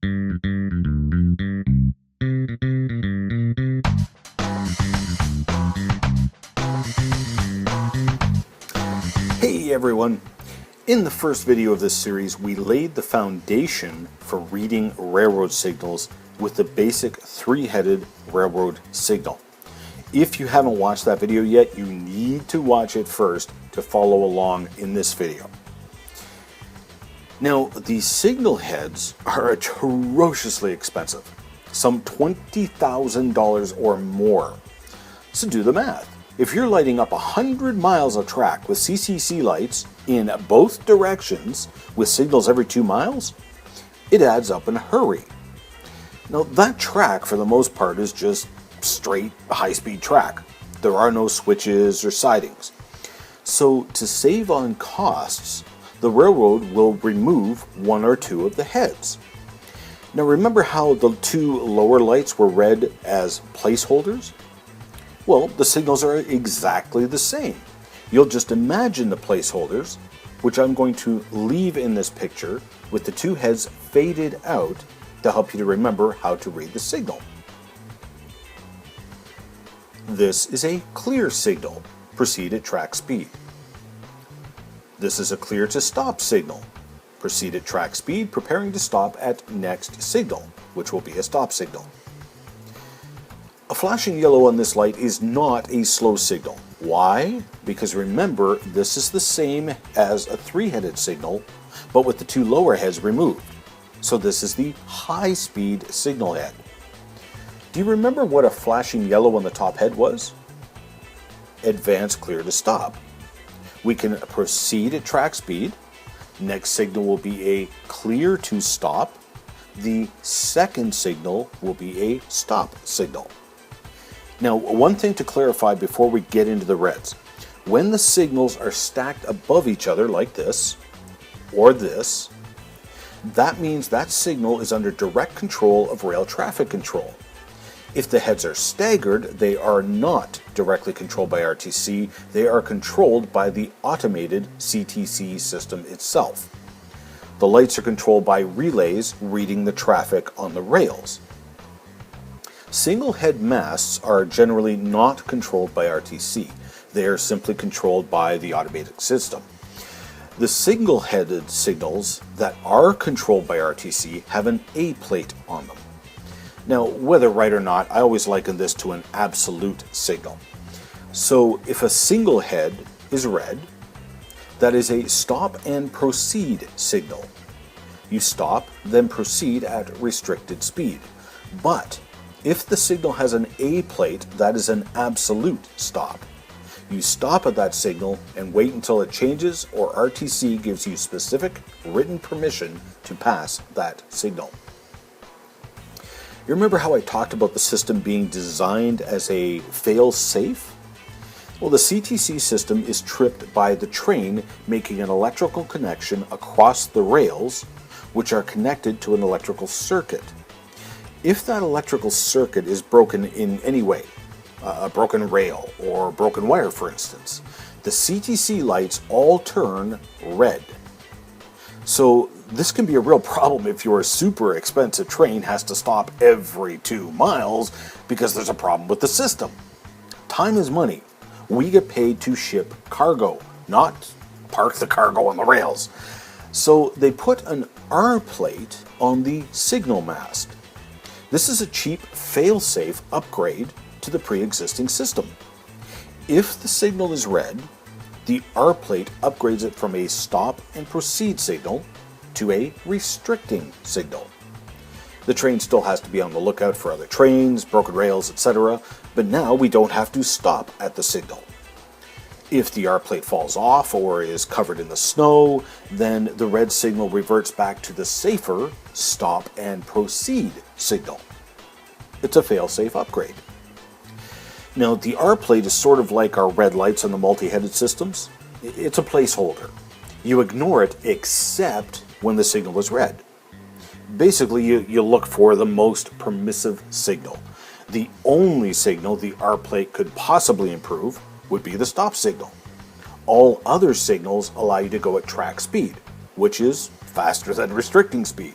Hey everyone! In the first video of this series, we laid the foundation for reading railroad signals with the basic three-headed railroad signal. If you haven't watched that video yet, you need to watch it first to follow along in this video. Now, these signal heads are atrociously expensive, some $20,000 or more. So do the math. If you're lighting up 100 miles of track with CCC lights in both directions with signals every 2 miles, it adds up in a hurry. Now, that track for the most part is just straight high-speed track. There are no switches or sidings. So to save on costs, the railroad will remove one or two of the heads. Now remember how the two lower lights were read as placeholders? Well, the signals are exactly the same. You'll just imagine the placeholders, which I'm going to leave in this picture with the two heads faded out to help you to remember how to read the signal. This is a clear signal. Proceed at track speed. This is a clear to stop signal. Proceed at track speed, preparing to stop at next signal, which will be a stop signal. A flashing yellow on this light is not a slow signal. Why? Because remember, this is the same as a three-headed signal, but with the two lower heads removed. So this is the high-speed signal head. Do you remember what a flashing yellow on the top head was? Advance clear to stop. We can proceed at track speed. Next signal will be a clear to stop. The second signal will be a stop signal. Now, one thing to clarify before we get into the reds. When the signals are stacked above each other like this, or this, that means that signal is under direct control of rail traffic control. If the heads are staggered, they are not directly controlled by RTC, they are controlled by the automated CTC system itself. The lights are controlled by relays reading the traffic on the rails. Single head masts are generally not controlled by RTC, they are simply controlled by the automated system. The single-headed signals that are controlled by RTC have an A plate on them. Now, whether right or not, I always liken this to an absolute signal. So if a single head is red, that is a stop and proceed signal. You stop, then proceed at restricted speed. But if the signal has an A plate, that is an absolute stop. You stop at that signal and wait until it changes or RTC gives you specific written permission to pass that signal. You remember how I talked about the system being designed as a fail-safe? Well, the CTC system is tripped by the train making an electrical connection across the rails, which are connected to an electrical circuit. If that electrical circuit is broken in any way, a broken rail or broken wire for instance, the CTC lights all turn red. So this can be a real problem if your super expensive train has to stop every 2 miles because there's a problem with the system. Time is money. We get paid to ship cargo, not park the cargo on the rails. So they put an R plate on the signal mast. This is a cheap fail-safe upgrade to the pre-existing system. If the signal is red, the R plate upgrades it from a stop and proceed signal to a restricting signal. The train still has to be on the lookout for other trains, broken rails, etc., but now we don't have to stop at the signal. If the R plate falls off or is covered in the snow, then the red signal reverts back to the safer stop and proceed signal. It's a fail-safe upgrade. Now, the R plate is sort of like our red lights on the multi-headed systems. It's a placeholder. You ignore it except when the signal is red. Basically, you look for the most permissive signal. The only signal the R plate could possibly improve would be the stop signal. All other signals allow you to go at track speed, which is faster than restricting speed.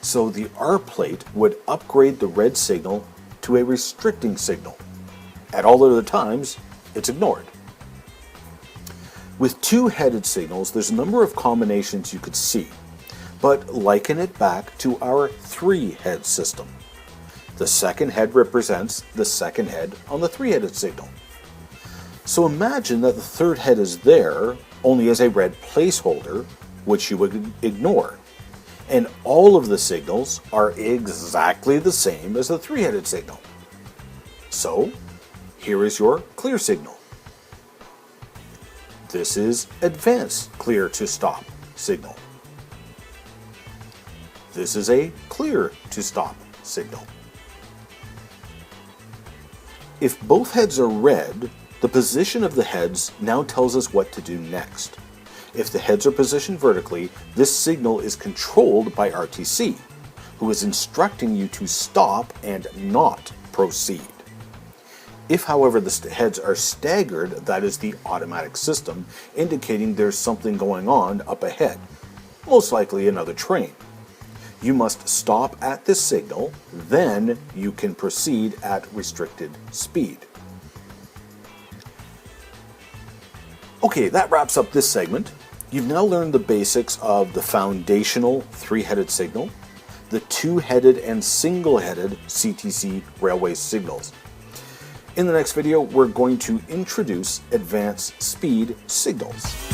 So the R plate would upgrade the red signal to a restricting signal. At all other times, it's ignored. With two-headed signals, there's a number of combinations you could see, but liken it back to our three-head system. The second head represents the second head on the three-headed signal. So imagine that the third head is there only as a red placeholder, which you would ignore. And all of the signals are exactly the same as the three-headed signal. So, here is your clear signal. This is advanced clear to stop signal. This is a clear to stop signal. If both heads are red, the position of the heads now tells us what to do next. If the heads are positioned vertically, this signal is controlled by RTC, who is instructing you to stop and not proceed. If, however, the heads are staggered, that is the automatic system, indicating there's something going on up ahead, most likely another train. You must stop at this signal, then you can proceed at restricted speed. Okay, that wraps up this segment. You've now learned the basics of the foundational three-headed signal, the two-headed and single-headed CTC railway signals. In the next video, we're going to introduce advanced speed signals.